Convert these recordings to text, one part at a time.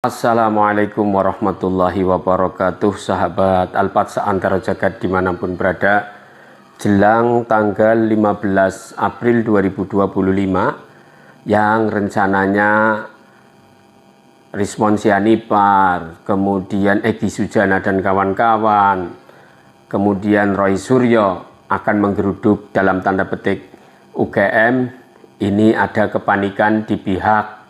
Assalamualaikum warahmatullahi wabarakatuh, sahabat Alpatsa antara jagat dimanapun berada. Jelang tanggal 15 April 2025 yang rencananya Rizwan Sianipar, kemudian Egy Sujana dan kawan-kawan, kemudian Roy Suryo akan menggeruduk dalam tanda petik UGM. Ini ada kepanikan di pihak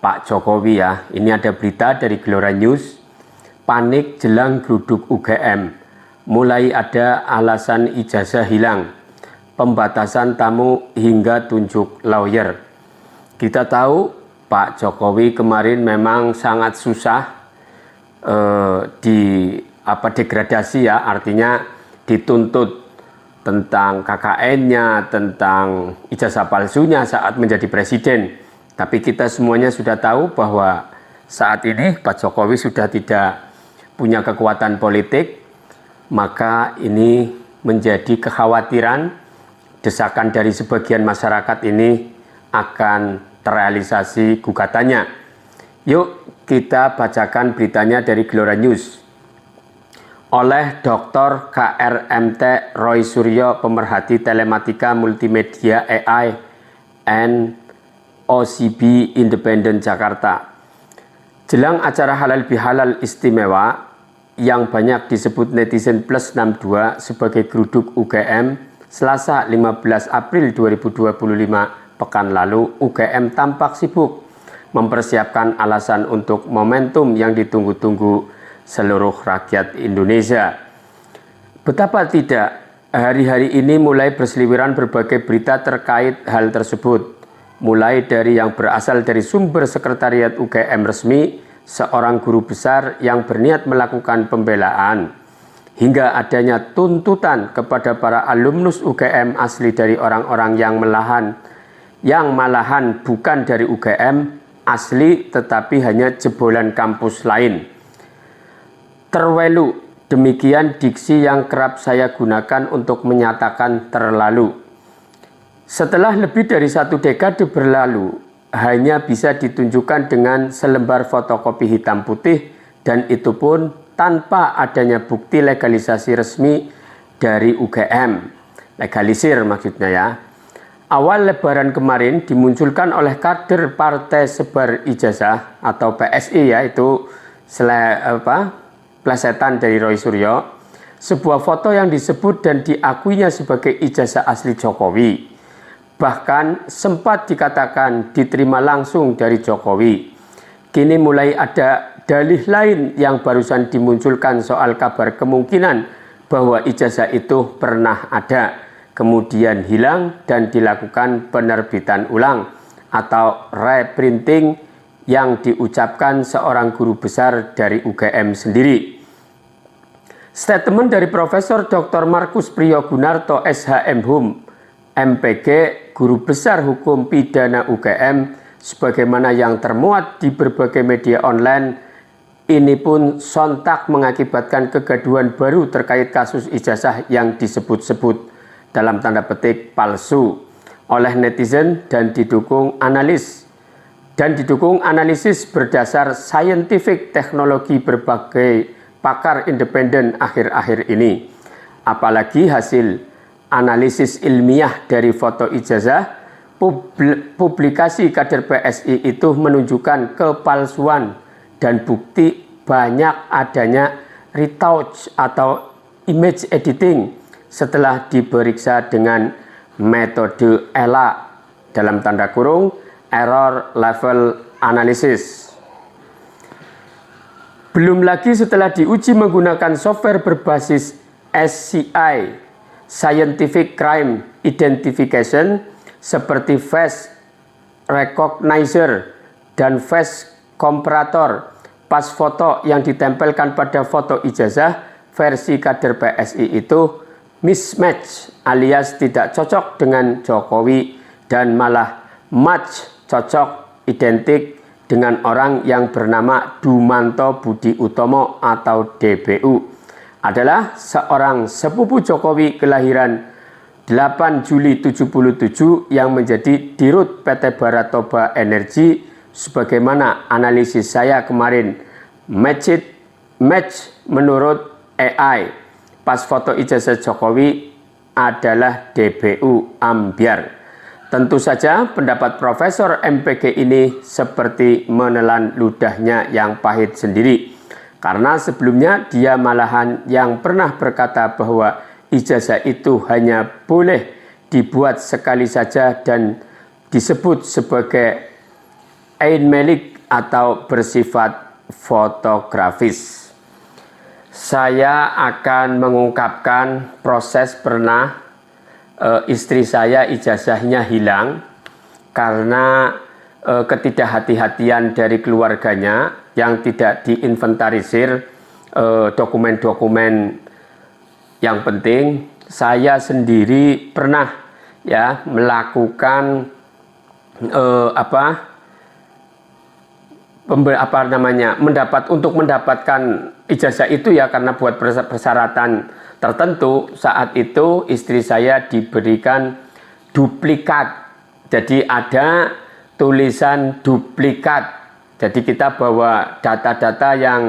Pak Jokowi ya. Ini ada berita dari Gelora News, panik jelang geruduk UGM, mulai ada alasan ijazah hilang, pembatasan tamu hingga tunjuk lawyer. Kita tahu Pak Jokowi kemarin memang sangat susah degradasi ya, artinya dituntut tentang KKN-nya, tentang ijazah palsunya saat menjadi presiden. Tapi kita semuanya sudah tahu bahwa saat ini Pak Jokowi sudah tidak punya kekuatan politik, maka ini menjadi kekhawatiran, desakan dari sebagian masyarakat ini akan terrealisasi gugatannya. Yuk kita bacakan beritanya dari Gelora News. Oleh Dr. KRMT Roy Suryo, pemerhati telematika multimedia AI and OCB Independen Jakarta. Jelang acara halal bihalal istimewa yang banyak disebut netizen plus 62 sebagai geruduk UGM, Selasa 15 April 2025 pekan lalu, UGM tampak sibuk mempersiapkan alasan untuk momentum yang ditunggu-tunggu seluruh rakyat Indonesia. Betapa tidak, hari-hari ini mulai berseliweran berbagai berita terkait hal tersebut. Mulai dari yang berasal dari sumber sekretariat UGM resmi, seorang guru besar yang berniat melakukan pembelaan, hingga adanya tuntutan kepada para alumnus UGM asli dari orang-orang yang malahan bukan dari UGM asli tetapi hanya jebolan kampus lain. Terwelu, demikian diksi yang kerap saya gunakan untuk menyatakan terlalu. Setelah lebih dari 1 dekade berlalu, hanya bisa ditunjukkan dengan selembar fotokopi hitam putih, dan itu pun tanpa adanya bukti legalisasi resmi dari UGM. Legalisir maksudnya ya. Awal Lebaran kemarin dimunculkan oleh kader Partai Sebar Ijazah atau PSI, yaitu plesetan dari Roy Suryo, sebuah foto yang disebut dan diakuinya sebagai ijazah asli Jokowi. Bahkan sempat dikatakan diterima langsung dari Jokowi. Kini mulai ada dalih lain yang barusan dimunculkan soal kabar kemungkinan bahwa ijazah itu pernah ada, kemudian hilang dan dilakukan penerbitan ulang atau reprinting yang diucapkan seorang guru besar dari UGM sendiri. Statement dari Profesor Dr. Markus Priyogunarto SHM MPG, guru besar hukum pidana UGM, sebagaimana yang termuat di berbagai media online, ini pun sontak mengakibatkan kegaduhan baru terkait kasus ijazah yang disebut-sebut dalam tanda petik palsu oleh netizen dan didukung analisis berdasar saintifik teknologi berbagai pakar independen akhir-akhir ini. Apalagi hasil analisis ilmiah dari foto ijazah, publikasi kader PSI itu menunjukkan kepalsuan dan bukti banyak adanya retouch atau image editing setelah diperiksa dengan metode ELA dalam tanda kurung error level analysis. Belum lagi setelah diuji menggunakan software berbasis SCI, Scientific Crime Identification, seperti face recognizer dan face comparator. Pas foto yang ditempelkan pada foto ijazah versi kader PSI itu mismatch alias tidak cocok dengan Jokowi, dan malah match cocok identik dengan orang yang bernama Dumanto Budi Utomo atau DBU. Adalah seorang sepupu Jokowi kelahiran 8 Juli 77 yang menjadi Dirut PT Baratoba Energi sebagaimana analisis saya kemarin, match menurut AI pas foto ijazah Jokowi adalah DBU ambyar. Tentu saja pendapat Profesor MPG ini seperti menelan ludahnya yang pahit sendiri. Karena sebelumnya dia malahan yang pernah berkata bahwa ijazah itu hanya boleh dibuat sekali saja dan disebut sebagai Ain Melik atau bersifat fotografis. Saya akan mengungkapkan proses pernah istri saya ijazahnya hilang karena ketidakhati-hatian dari keluarganya yang tidak diinventarisir dokumen-dokumen yang penting. Saya sendiri pernah ya melakukan untuk mendapatkan ijazah itu ya karena buat persyaratan tertentu. Saat itu istri saya diberikan duplikat. Jadi ada tulisan duplikat. Jadi kita bawa data-data yang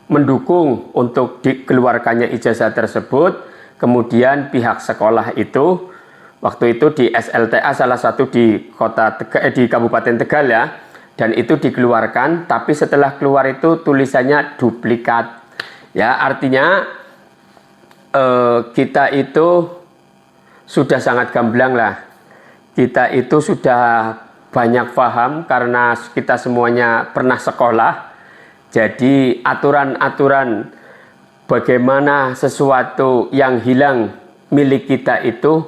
mendukung untuk dikeluarkannya ijazah tersebut. Kemudian pihak sekolah itu waktu itu di SLTA salah satu di di Kabupaten Tegal ya, dan itu dikeluarkan. Tapi setelah keluar itu tulisannya duplikat. Ya, artinya kita itu sudah sangat gamblang lah. Kita itu sudah banyak paham karena kita semuanya pernah sekolah. Jadi aturan-aturan bagaimana sesuatu yang hilang milik kita itu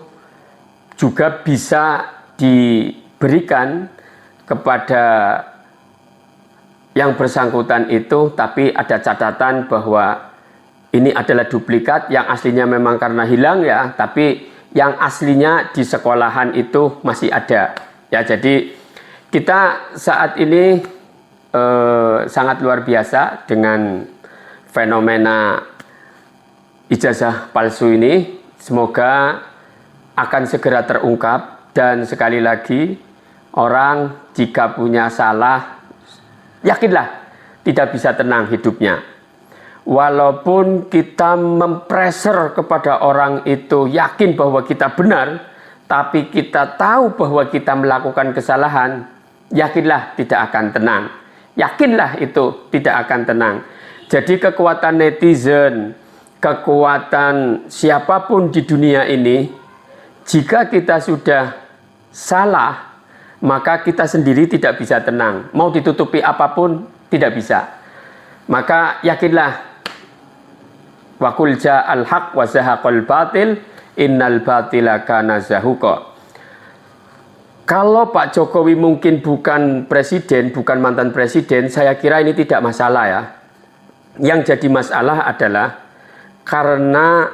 juga bisa diberikan kepada yang bersangkutan itu, tapi ada catatan bahwa ini adalah duplikat, yang aslinya memang karena hilang ya, tapi yang aslinya di sekolahan itu masih ada. Ya, jadi kita saat ini sangat luar biasa dengan fenomena ijazah palsu ini. Semoga akan segera terungkap, dan sekali lagi orang jika punya salah, yakinlah tidak bisa tenang hidupnya. Walaupun kita mempressure kepada orang itu yakin bahwa kita benar, tapi kita tahu bahwa kita melakukan kesalahan, yakinlah tidak akan tenang. Yakinlah itu tidak akan tenang. Jadi kekuatan netizen, kekuatan siapapun di dunia ini, jika kita sudah salah, maka kita sendiri tidak bisa tenang. Mau ditutupi apapun, tidak bisa. Maka yakinlah, wa qul ja'al haq wa zahaqal batil, innal batila kana zahuqa. Kalau Pak Jokowi mungkin bukan presiden, bukan mantan presiden, saya kira ini tidak masalah ya. Yang jadi masalah adalah karena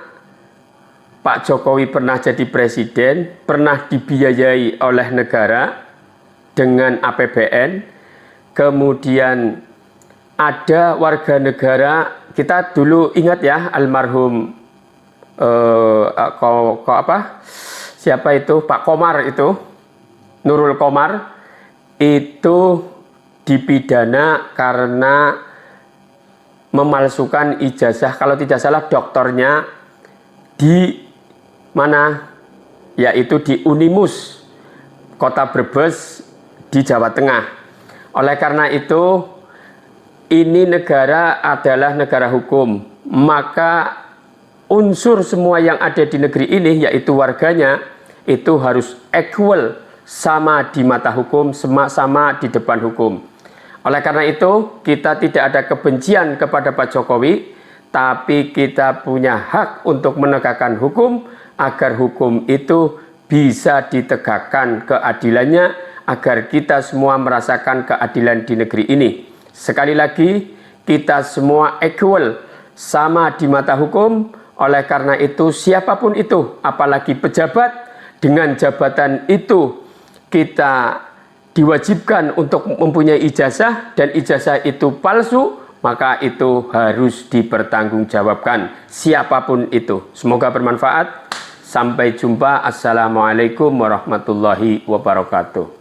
Pak Jokowi pernah jadi presiden, pernah dibiayai oleh negara dengan APBN, kemudian ada warga negara, kita dulu ingat ya almarhum siapa itu, Pak Komar itu, Nurul Komar, itu dipidana karena memalsukan ijazah, kalau tidak salah doktornya di mana, yaitu di Unimus Kota Brebes di Jawa Tengah. Oleh karena itu, ini negara adalah negara hukum, maka unsur semua yang ada di negeri ini, yaitu warganya, itu harus equal, sama di mata hukum, sama di depan hukum. Oleh karena itu, kita tidak ada kebencian kepada Pak Jokowi, tapi kita punya hak untuk menegakkan hukum agar hukum itu bisa ditegakkan keadilannya, agar kita semua merasakan keadilan di negeri ini. Sekali lagi, kita semua equal, sama di mata hukum. Oleh karena itu, siapapun itu, apalagi pejabat, dengan jabatan itu kita diwajibkan untuk mempunyai ijazah, dan ijazah itu palsu, maka itu harus dipertanggungjawabkan siapapun itu. Semoga bermanfaat. Sampai jumpa. Assalamualaikum warahmatullahi wabarakatuh.